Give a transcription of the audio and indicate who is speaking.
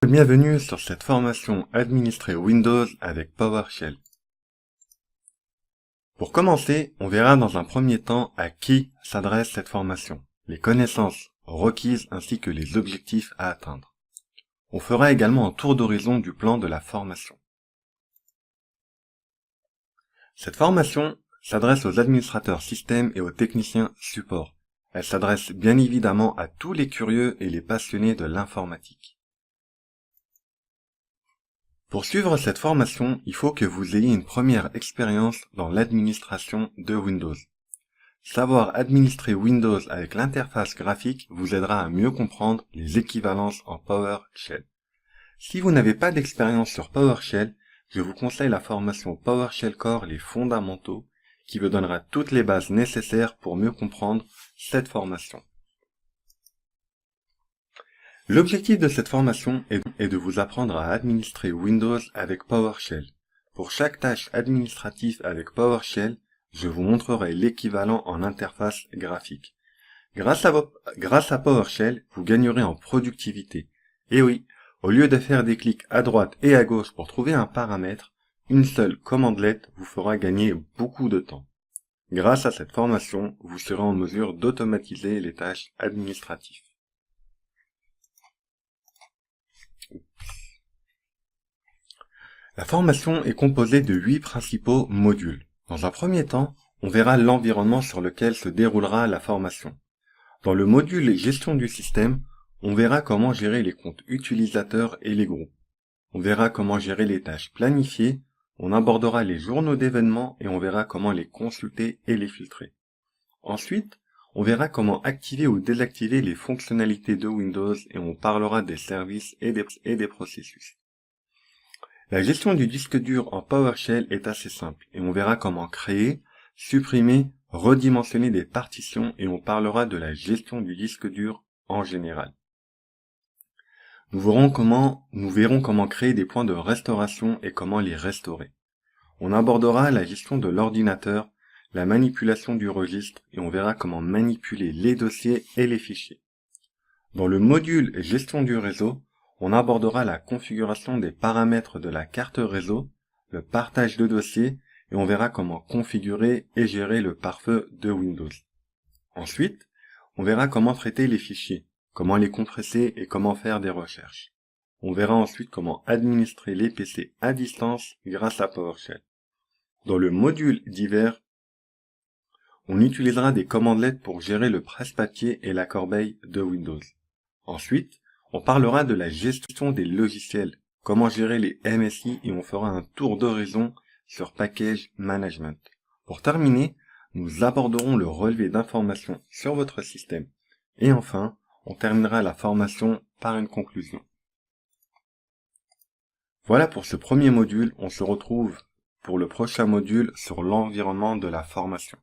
Speaker 1: Bienvenue sur cette formation Administrer Windows avec PowerShell. Pour commencer, on verra dans un premier temps à qui s'adresse cette formation, les connaissances requises ainsi que les objectifs à atteindre. On fera également un tour d'horizon du plan de la formation. Cette formation s'adresse aux administrateurs système et aux techniciens support. Elle s'adresse bien évidemment à tous les curieux et les passionnés de l'informatique. Pour suivre cette formation, il faut que vous ayez une première expérience dans l'administration de Windows. Savoir administrer Windows avec l'interface graphique vous aidera à mieux comprendre les équivalences en PowerShell. Si vous n'avez pas d'expérience sur PowerShell, je vous conseille la formation PowerShell Core Les Fondamentaux, qui vous donnera toutes les bases nécessaires pour mieux comprendre cette formation. L'objectif de cette formation est de vous apprendre à administrer Windows avec PowerShell. Pour chaque tâche administrative avec PowerShell, je vous montrerai l'équivalent en interface graphique. Grâce à PowerShell, vous gagnerez en productivité. Et oui, au lieu de faire des clics à droite et à gauche pour trouver un paramètre, une seule commandelette vous fera gagner beaucoup de temps. Grâce à cette formation, vous serez en mesure d'automatiser les tâches administratives. La formation est composée de 8 principaux modules. Dans un premier temps, on verra l'environnement sur lequel se déroulera la formation. Dans le module Gestion du système, on verra comment gérer les comptes utilisateurs et les groupes. On verra comment gérer les tâches planifiées, on abordera les journaux d'événements et on verra comment les consulter et les filtrer. Ensuite, on verra comment activer ou désactiver les fonctionnalités de Windows et on parlera des services et des processus. La gestion du disque dur en PowerShell est assez simple et on verra comment créer, supprimer, redimensionner des partitions et on parlera de la gestion du disque dur en général. Nous verrons comment créer des points de restauration et comment les restaurer. On abordera la gestion de l'ordinateur, la manipulation du registre et on verra comment manipuler les dossiers et les fichiers. Dans le module Gestion du réseau, on abordera la configuration des paramètres de la carte réseau, le partage de dossiers et on verra comment configurer et gérer le pare-feu de Windows. Ensuite, on verra comment traiter les fichiers, comment les compresser et comment faire des recherches. On verra ensuite comment administrer les PC à distance grâce à PowerShell. Dans le module divers, on utilisera des commandelets pour gérer le presse-papier et la corbeille de Windows. Ensuite, on parlera de la gestion des logiciels, comment gérer les MSI et on fera un tour d'horizon sur Package Management. Pour terminer, nous aborderons le relevé d'informations sur votre système. Et enfin, on terminera la formation par une conclusion. Voilà pour ce premier module, on se retrouve pour le prochain module sur l'environnement de la formation.